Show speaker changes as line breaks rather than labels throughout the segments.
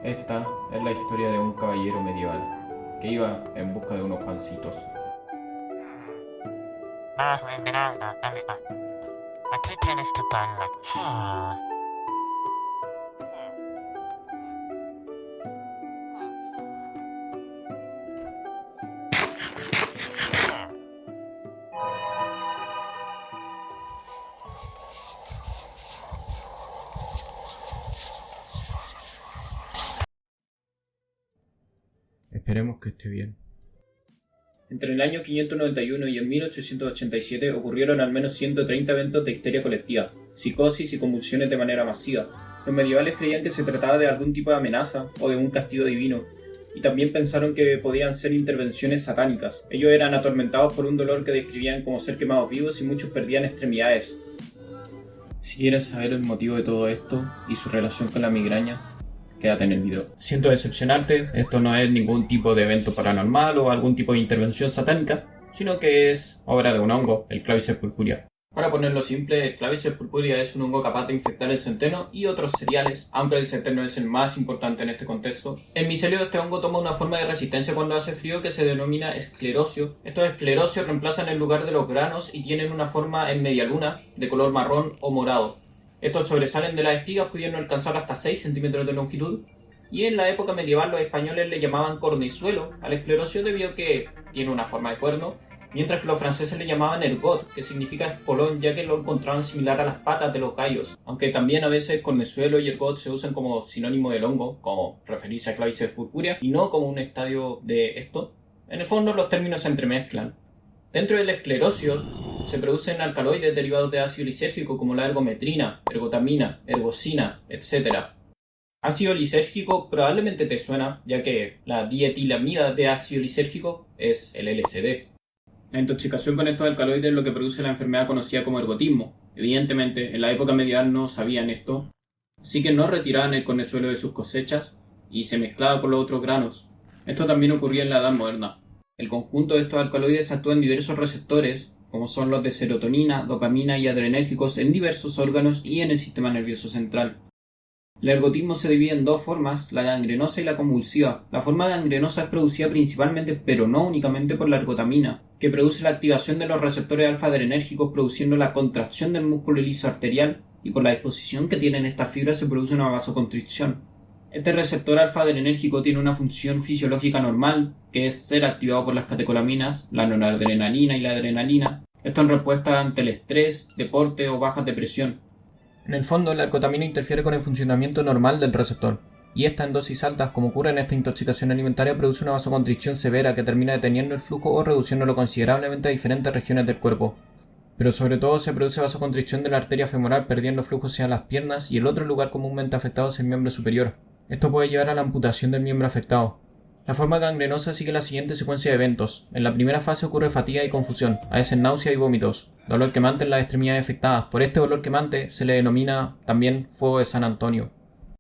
Esta es la historia de un caballero medieval que iba en busca de unos pancitos.
Más Esmeralda, dame pan. Aquí tienes tu pan.
Esperemos que esté bien. Entre el año 591 y el 1887 ocurrieron al menos 130 eventos de histeria colectiva, psicosis y convulsiones de manera masiva. Los medievales creían que se trataba de algún tipo de amenaza o de un castigo divino, y también pensaron que podían ser intervenciones satánicas. Ellos eran atormentados por un dolor que describían como ser quemados vivos y muchos perdían extremidades. Si quieres saber el motivo de todo esto y su relación con la migraña, quédate en el video. Siento decepcionarte, esto no es ningún tipo de evento paranormal o algún tipo de intervención satánica, sino que es obra de un hongo, el Claviceps purpurea. Para ponerlo simple, el Claviceps purpurea es un hongo capaz de infectar el centeno y otros cereales, aunque el centeno es el más importante en este contexto. El micelio de este hongo toma una forma de resistencia cuando hace frío que se denomina esclerocio. Estos esclerocios reemplazan el lugar de los granos y tienen una forma en media luna, de color marrón o morado. Estos sobresalen de las espigas pudiendo alcanzar hasta 6 centímetros de longitud, y en la época medieval los españoles le llamaban cornizuelo al esclerocio debido a que tiene una forma de cuerno, mientras que los franceses le llamaban ergot, que significa espolón, ya que lo encontraban similar a las patas de los gallos, aunque también a veces cornizuelo y ergot se usan como sinónimo del hongo, como referirse a Claviceps purpurea, y no como un estadio de esto. En el fondo los términos se entremezclan. Dentro del esclerocio se producen alcaloides derivados de ácido lisérgico como la ergometrina, ergotamina, ergosina, etc. Ácido lisérgico probablemente te suena, ya que la dietilamida de ácido lisérgico es el LSD. La intoxicación con estos alcaloides es lo que produce la enfermedad conocida como ergotismo. Evidentemente, en la época medieval no sabían esto, así que no retiraban el cornezuelo de sus cosechas y se mezclaba con los otros granos. Esto también ocurría en la Edad Moderna. El conjunto de estos alcaloides actúa en diversos receptores, como son los de serotonina, dopamina y adrenérgicos en diversos órganos y en el sistema nervioso central. El ergotismo se divide en dos formas, la gangrenosa y la convulsiva. La forma gangrenosa es producida principalmente, pero no únicamente, por la ergotamina, que produce la activación de los receptores alfa-adrenérgicos produciendo la contracción del músculo liso arterial, y por la disposición que tienen estas fibras se produce una vasoconstricción. Este receptor alfa-adrenérgico tiene una función fisiológica normal, que es ser activado por las catecolaminas, la noradrenalina y la adrenalina. Esto en respuesta ante el estrés, deporte o bajas de presión. En el fondo, la ergotamina interfiere con el funcionamiento normal del receptor, y esta en dosis altas, como ocurre en esta intoxicación alimentaria, produce una vasoconstricción severa que termina deteniendo el flujo o reduciéndolo considerablemente a diferentes regiones del cuerpo. Pero sobre todo se produce vasoconstricción de la arteria femoral, perdiendo flujo hacia las piernas, y el otro lugar comúnmente afectado es el miembro superior. Esto puede llevar a la amputación del miembro afectado. La forma gangrenosa sigue la siguiente secuencia de eventos. En la primera fase ocurre fatiga y confusión, a veces náusea y vómitos, dolor quemante en las extremidades afectadas. Por este dolor quemante se le denomina también fuego de San Antonio.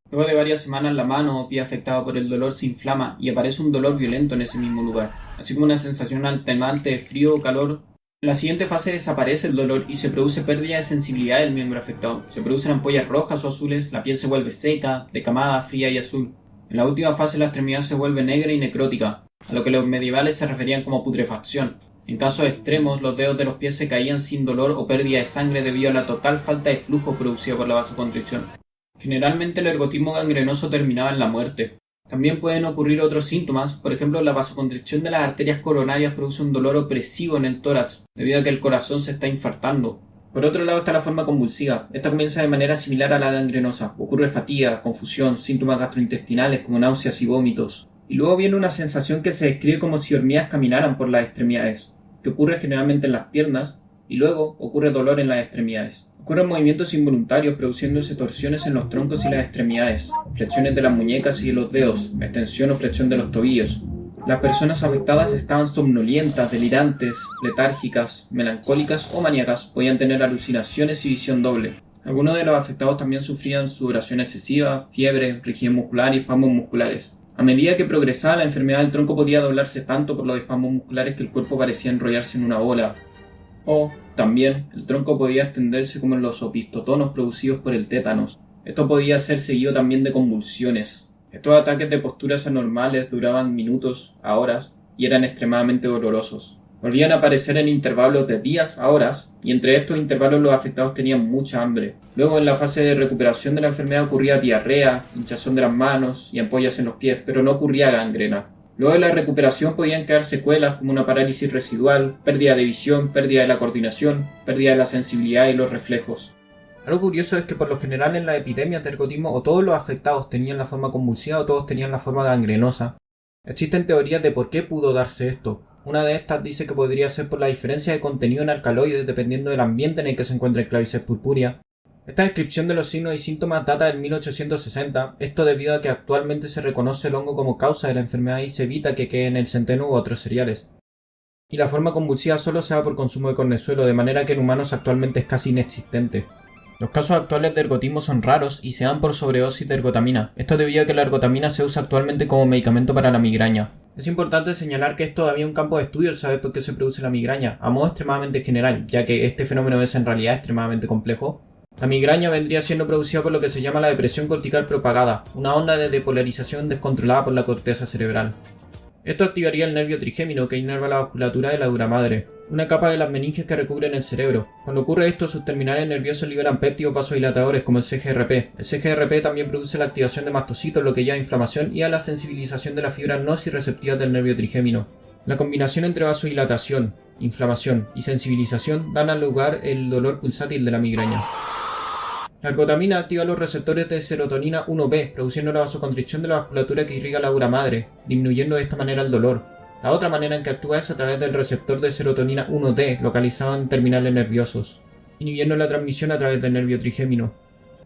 Luego de varias semanas la mano o pie afectado por el dolor se inflama y aparece un dolor violento en ese mismo lugar, así como una sensación alternante de frío o calor. En la siguiente fase desaparece el dolor y se produce pérdida de sensibilidad del miembro afectado. Se producen ampollas rojas o azules, la piel se vuelve seca, decamada, fría y azul. En la última fase la extremidad se vuelve negra y necrótica, a lo que los medievales se referían como putrefacción. En casos extremos, los dedos de los pies se caían sin dolor o pérdida de sangre debido a la total falta de flujo producida por la vasoconstricción. Generalmente el ergotismo gangrenoso terminaba en la muerte. También pueden ocurrir otros síntomas, por ejemplo la vasoconstricción de las arterias coronarias produce un dolor opresivo en el tórax, debido a que el corazón se está infartando. Por otro lado está la forma convulsiva. Esta comienza de manera similar a la gangrenosa. Ocurre fatiga, confusión, síntomas gastrointestinales como náuseas y vómitos. Y luego viene una sensación que se describe como si hormigas caminaran por las extremidades, que ocurre generalmente en las piernas, y luego ocurre dolor en las extremidades. Ocurren movimientos involuntarios produciéndose torsiones en los troncos y las extremidades, flexiones de las muñecas y de los dedos, extensión o flexión de los tobillos. Las personas afectadas estaban somnolientas, delirantes, letárgicas, melancólicas o maníacas, podían tener alucinaciones y visión doble. Algunos de los afectados también sufrían sudoración excesiva, fiebre, rigidez muscular y espasmos musculares. A medida que progresaba la enfermedad, el tronco podía doblarse tanto por los espasmos musculares que el cuerpo parecía enrollarse en una bola. O, también, el tronco podía extenderse como en los opistotonos producidos por el tétanos. Esto podía ser seguido también de convulsiones. Estos ataques de posturas anormales duraban minutos a horas y eran extremadamente dolorosos. Volvían a aparecer en intervalos de días a horas, y entre estos intervalos los afectados tenían mucha hambre. Luego, en la fase de recuperación de la enfermedad, ocurría diarrea, hinchazón de las manos y ampollas en los pies, pero no ocurría gangrena. Luego de la recuperación podían quedar secuelas como una parálisis residual, pérdida de visión, pérdida de la coordinación, pérdida de la sensibilidad y los reflejos. Algo curioso es que por lo general en las epidemias de ergotismo o todos los afectados tenían la forma convulsiva o todos tenían la forma gangrenosa. Existen teorías de por qué pudo darse esto. Una de estas dice que podría ser por la diferencia de contenido en alcaloides dependiendo del ambiente en el que se encuentra el Claviceps purpurea. Esta descripción de los signos y síntomas data del 1860, esto debido a que actualmente se reconoce el hongo como causa de la enfermedad y se evita que quede en el centeno u otros cereales. Y la forma convulsiva solo se da por consumo de cornezuelo, de manera que en humanos actualmente es casi inexistente. Los casos actuales de ergotismo son raros y se dan por sobredosis de ergotamina. Esto debido a que la ergotamina se usa actualmente como medicamento para la migraña. Es importante señalar que es todavía un campo de estudio el saber por qué se produce la migraña, a modo extremadamente general, ya que este fenómeno es en realidad extremadamente complejo. La migraña vendría siendo producida por lo que se llama la depresión cortical propagada, una onda de depolarización descontrolada por la corteza cerebral. Esto activaría el nervio trigémino que inerva la vasculatura de la dura madre, una capa de las meninges que recubren el cerebro. Cuando ocurre esto, sus terminales nerviosos liberan péptidos vasodilatadores como el CGRP. El CGRP también produce la activación de mastocitos, lo que lleva a inflamación y a la sensibilización de las fibras nociceptivas del nervio trigémino. La combinación entre vasodilatación, inflamación y sensibilización dan al lugar el dolor pulsátil de la migraña. La ergotamina activa los receptores de serotonina 1B, produciendo la vasoconstricción de la vasculatura que irriga la dura madre, disminuyendo de esta manera el dolor. La otra manera en que actúa es a través del receptor de serotonina 1D, localizado en terminales nerviosos, inhibiendo la transmisión a través del nervio trigémino.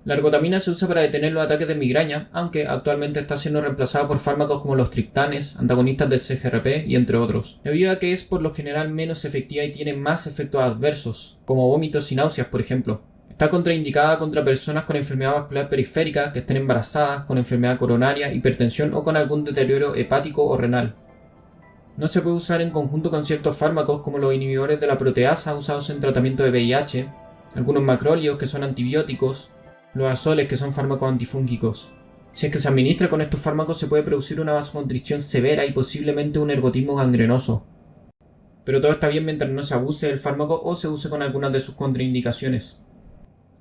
La ergotamina se usa para detener los ataques de migraña, aunque actualmente está siendo reemplazada por fármacos como los triptanes, antagonistas del CGRP y entre otros, debido a que es por lo general menos efectiva y tiene más efectos adversos, como vómitos y náuseas por ejemplo. Está contraindicada contra personas con enfermedad vascular periférica, que estén embarazadas, con enfermedad coronaria, hipertensión o con algún deterioro hepático o renal. No se puede usar en conjunto con ciertos fármacos como los inhibidores de la proteasa usados en tratamiento de VIH, algunos macrólidos que son antibióticos, los azoles que son fármacos antifúngicos. Si es que se administra con estos fármacos se puede producir una vasoconstricción severa y posiblemente un ergotismo gangrenoso. Pero todo está bien mientras no se abuse del fármaco o se use con algunas de sus contraindicaciones.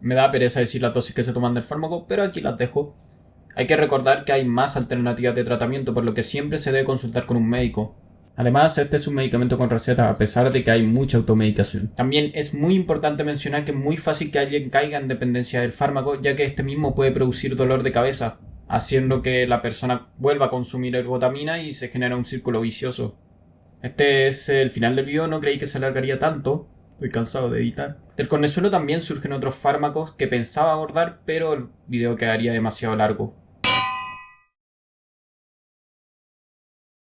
Me da pereza decir las dosis que se toman del fármaco, pero aquí las dejo. Hay que recordar que hay más alternativas de tratamiento, por lo que siempre se debe consultar con un médico. Además, este es un medicamento con receta, a pesar de que hay mucha automedicación. También es muy importante mencionar que es muy fácil que alguien caiga en dependencia del fármaco, ya que este mismo puede producir dolor de cabeza, haciendo que la persona vuelva a consumir ergotamina y se genera un círculo vicioso. Este es el final del video, no creí que se alargaría tanto. Estoy cansado de editar. Del cornezuelo también surgen otros fármacos que pensaba abordar, pero el video quedaría demasiado largo.